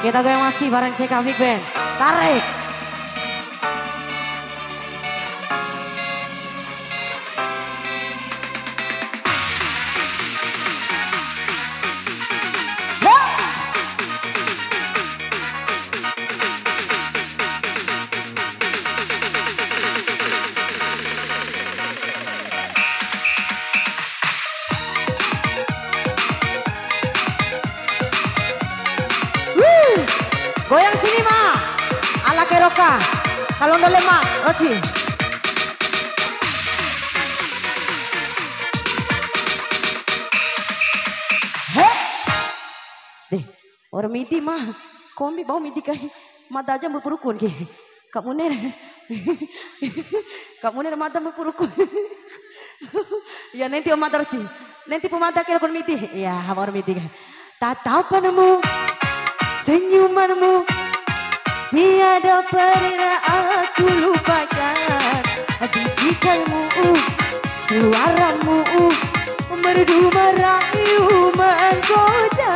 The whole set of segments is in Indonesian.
Kita goyang masih bareng CK Big Band. Tarik. Goyang sini mah, ala keroka. Kalau udah lemah, Roci. Heh, deh, orang midi mah, kombi bau midi kah? Mata aja berpurukun ke. Kamu ner, kamu ner mata berpurukun. Ya nanti om mata Roci, nanti pemata kira kon midi. Ya, orang midi kan. Tatapanmu. Senyumanmu tiada pernah aku lupakan. Bisikanmu, suaramu merdu merayu menggoda.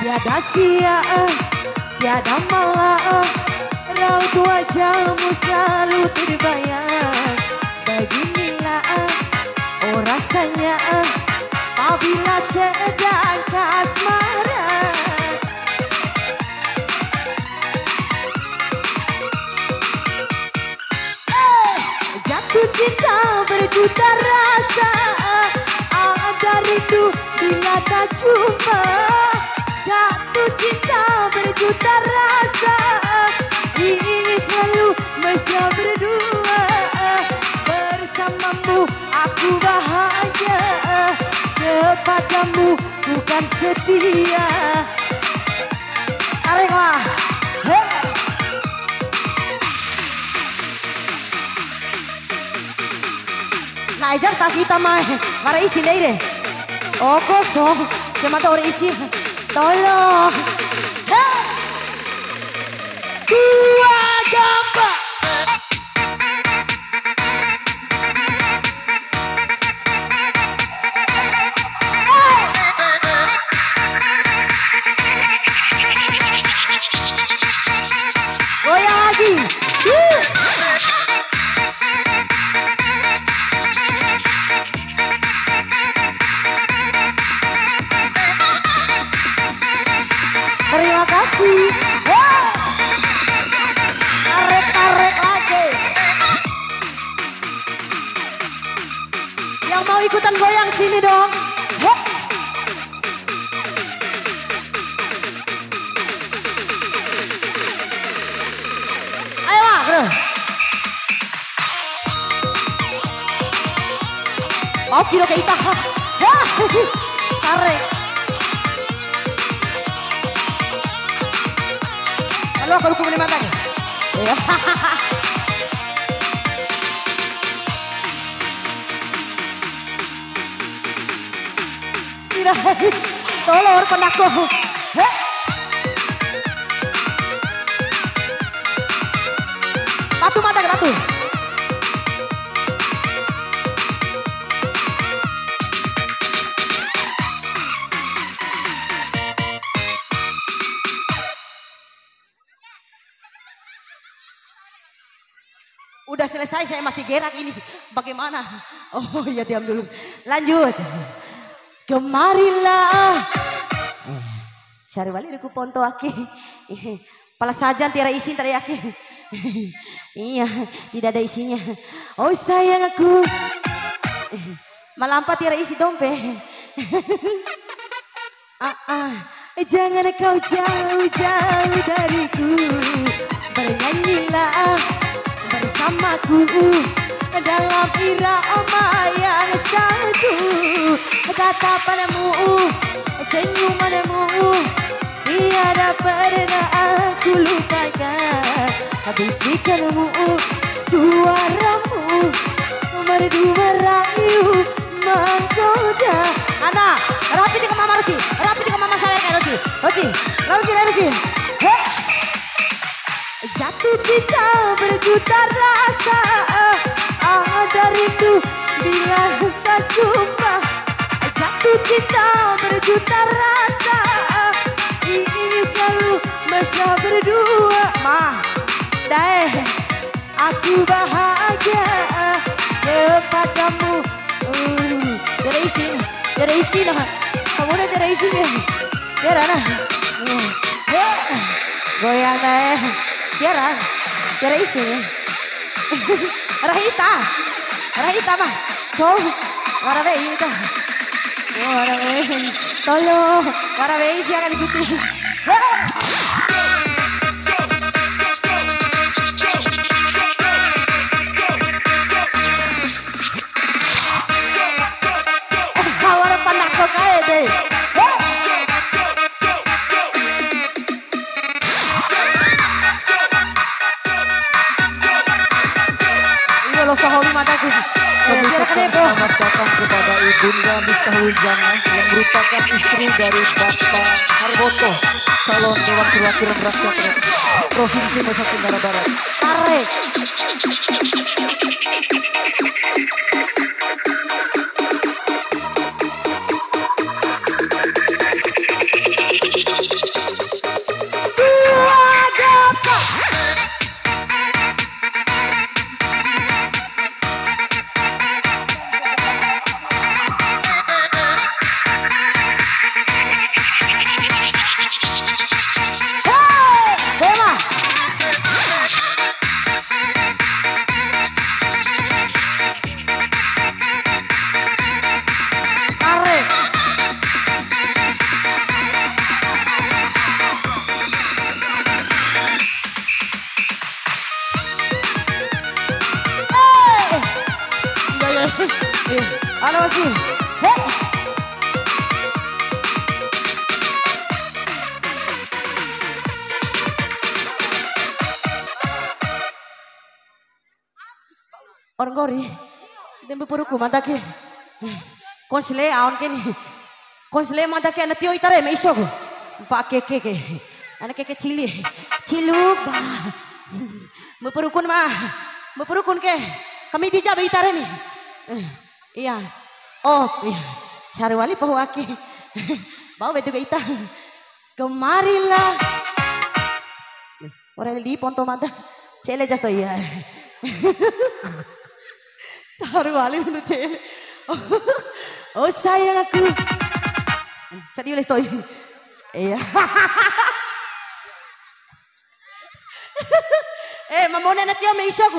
Tiada siang, tiada malam, raut wajahmu selalu terbayang. Beginilah oh rasanya apabila sedang kasmaran. Jatuh cinta berjuta rasa, ada rindu bila tak jumpa. Jatuh cinta berjuta rasa, ingin selalu mesra berdua. Bersamamu aku bahagia, kepadamu bukan setia. Tariklah. Nah, ejar tas hitam mah, para isi deh. Oh kosong, cuma tahu isi. Tolong. Dua gambar. Goyang lagi. Terima kasih. Tarik lagi. Yang mau ikutan goyang sini dong. Ayo lah, bro. Mau kilo ke ita. Tarik. Halo, aku hukum lima kali. Tidak, tolong penako. Batu mata ke batu. Udah selesai, saya masih gerak ini. Bagaimana? Oh iya, diam dulu. Lanjut. Kemarilah. Cari balik aku ponto aki. Pala saja tiada isi tiada aki. Iya, tidak ada isinya. Oh sayang aku. Malampa tiada isi dompet. Jangan kau jauh-jauh dariku. Bernyanyilah bersamaku dalam irama yang satu. Tatapanmu, senyumanmu tiada pernah aku lupakan. Bisikanmu, suaramu merdu merayu menggoda. Ana, rapi ke mama Roci, rapi ke mama saya kayak Roci. Roci. Jatuh cinta berjuta rasa, ada rindu bila tak jumpa. Jatuh cinta berjuta rasa, ini selalu mesra berdua. Mah, deh, aku bahagia kepadamu. Tiada isin, kamu udah tiada isin ya? Tiada nah, goyang deh, tiada isin ya. Rahita mah, warna itu. Tolong, warna beige akan disitu. Warna pandak kau kaya deh. Iya lo saholi mataku. Selamat datang kepada Ibunda Miftahul Jannah yang merupakan istri dari Bapak Harboto, calon Dewan Perwakilan Rakyat Provinsi Nusa Tenggara Barat. Tarik. Halo masih. Orang gori, tempe puruku mantake. Konsile aon kini, konsile mantake anak tio itare me isok. Pak keke, anak keke ciluk bah. Mepurukun ke, kami dijabe itare nih. Iya, oh iya, cari wali pahwaki, bawa betul kita. Kemarilah, orang di ponto mata, cele just iya. Cari wali menurut cele. Oh sayang aku, cari wali stoi. Iya. Mamona nanti yang meisok,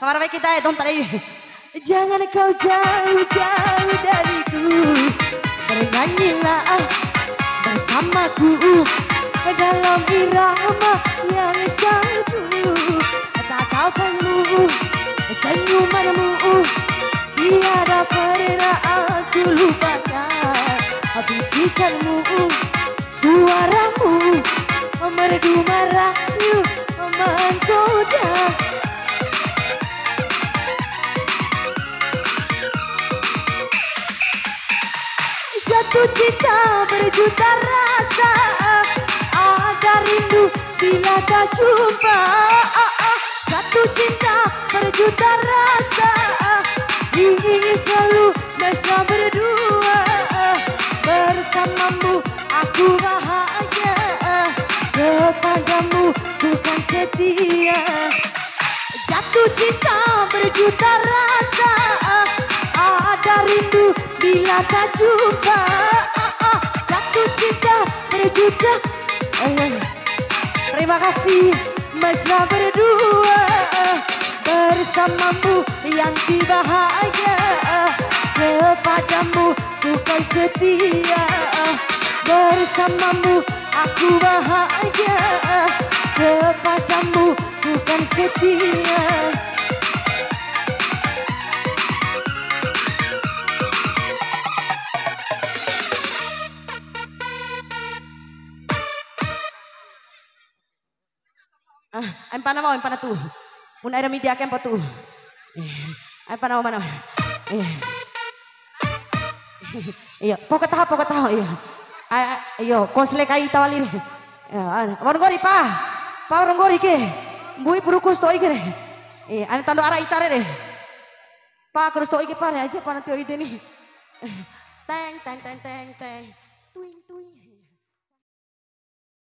kamar baik kita ya, tadi. Jangan kau jauh-jauh dariku, bernyanyilah bersamaku dalam irama yang satu. Tatapanmu, senyumanmu, tiada pernah aku lupakan. Bisikanmu, suaramu, merdu merayu, menggoda. Jatuh cinta berjuta rasa, ada rindu bila tak jumpa. Jatuh cinta berjuta rasa, ingin selalu mesra berdua. Bersamamu aku bahagia, kepadamu bukan setia. Jatuh cinta berjuta rasa, ada rindu bila tak jumpa. Jatuh cinta berjuta. Terima kasih mesra berdua. Bersamamu yang bahagia, kepadamu bukan setia. Bersamamu aku bahagia, kepadamu bukan setia. Empana mau empana tu. Mun ada media kan patu. Empana mau mana? Iya, pokok tahu iya. Ayo, konsle kai tawalin. Orang gori pa. Pa orang gori ke. Bui purukus to ike. Ane tando arah itare deh. Pa kurus to ike pare aja pa nanti ide nih. Teng.